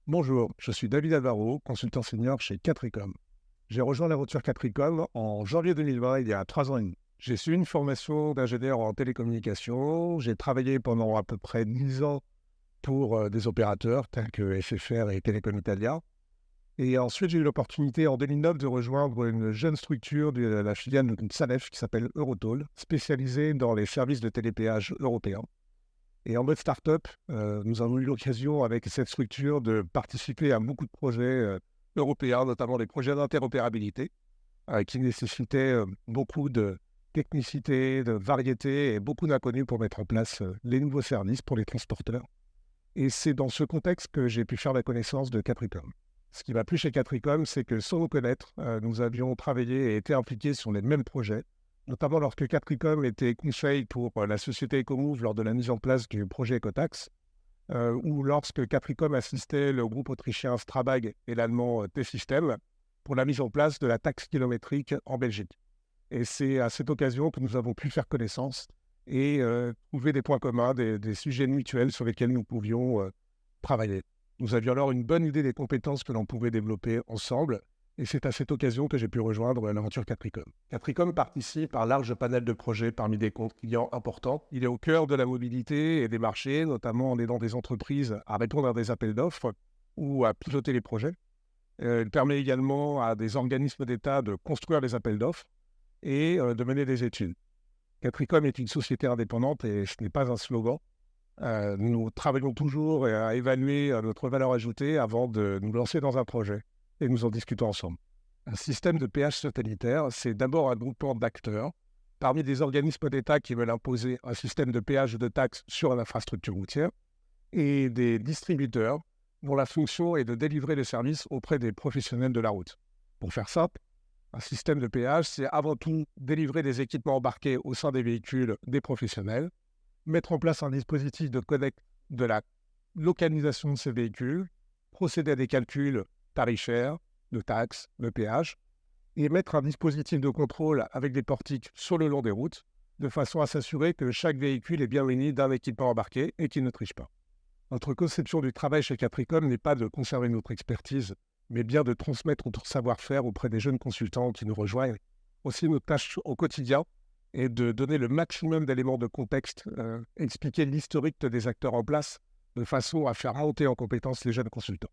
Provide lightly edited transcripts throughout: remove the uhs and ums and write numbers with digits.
Bonjour, je suis David Alvaro, consultant senior chez Catricom. J'ai rejoint l'aventure Catricom en janvier 2020, il y a 3 ans et demi. J'ai suivi une formation d'ingénieur en télécommunications. J'ai travaillé pendant à peu près 10 ans pour des opérateurs tels que SFR et Telecom Italia. Et ensuite, j'ai eu l'opportunité en 2009 de rejoindre une jeune structure de la filiale de Sanef qui s'appelle Eurotoll, spécialisée dans les services de télépéage européens. Et en mode start-up, nous avons eu l'occasion avec cette structure de participer à beaucoup de projets européens, notamment des projets d'interopérabilité, qui nécessitaient beaucoup de technicité, de variété et beaucoup d'inconnus pour mettre en place les nouveaux services pour les transporteurs. Et c'est dans ce contexte que j'ai pu faire la connaissance de Capricom. Ce qui m'a plu chez Capricom, c'est que sans nous connaître, nous avions travaillé et été impliqués sur les mêmes projets, notamment lorsque Capricom était conseil pour la société Ecomove lors de la mise en place du projet Ecotax, ou lorsque Capricom assistait le groupe autrichien Strabag et l'allemand T-System pour la mise en place de la taxe kilométrique en Belgique. Et c'est à cette occasion que nous avons pu faire connaissance et trouver des points communs, des sujets mutuels sur lesquels nous pouvions travailler. Nous avions alors une bonne idée des compétences que l'on pouvait développer ensemble, et c'est à cette occasion que j'ai pu rejoindre l'aventure Capricom. Capricom participe à un large panel de projets parmi des comptes clients importants. Il est au cœur de la mobilité et des marchés, notamment en aidant des entreprises à répondre à des appels d'offres ou à piloter les projets. Il permet également à des organismes d'État de construire les appels d'offres et de mener des études. Capricom est une société indépendante et ce n'est pas un slogan. Nous travaillons toujours à évaluer notre valeur ajoutée avant de nous lancer dans un projet et nous en discutons ensemble. Un système de péage satellitaire, c'est d'abord un groupement d'acteurs parmi des organismes d'État qui veulent imposer un système de péage de taxes sur l'infrastructure routière et des distributeurs dont la fonction est de délivrer les services auprès des professionnels de la route. Pour faire simple, un système de péage, c'est avant tout délivrer des équipements embarqués au sein des véhicules des professionnels, mettre en place un dispositif de collecte de la localisation de ces véhicules, procéder à des calculs tarifaires, de taxes, de péages, et mettre un dispositif de contrôle avec des portiques sur le long des routes, de façon à s'assurer que chaque véhicule est bien muni d'un équipement embarqué et qu'il ne triche pas. Notre conception du travail chez Capricom n'est pas de conserver notre expertise, mais bien de transmettre notre savoir-faire auprès des jeunes consultants qui nous rejoignent. Aussi, notre tâche au quotidien est de donner le maximum d'éléments de contexte, expliquer l'historique des acteurs en place, de façon à faire monter en compétence les jeunes consultants.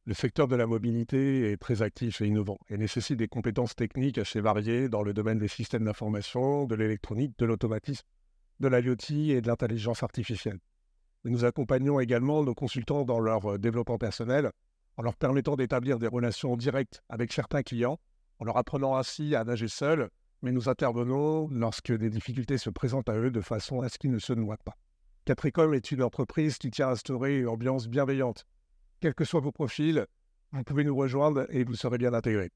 Le secteur de la mobilité est très actif et innovant et nécessite des compétences techniques assez variées dans le domaine des systèmes d'information, de l'électronique, de l'automatisme, de l'IoT et de l'intelligence artificielle. Nous accompagnons également nos consultants dans leur développement personnel en leur permettant d'établir des relations directes avec certains clients, en leur apprenant ainsi à nager seuls, mais nous intervenons lorsque des difficultés se présentent à eux de façon à ce qu'ils ne se noient pas. Catricom est une entreprise qui tient à instaurer une ambiance bienveillante. Quels que soient vos profils, vous pouvez nous rejoindre et vous serez bien intégrés.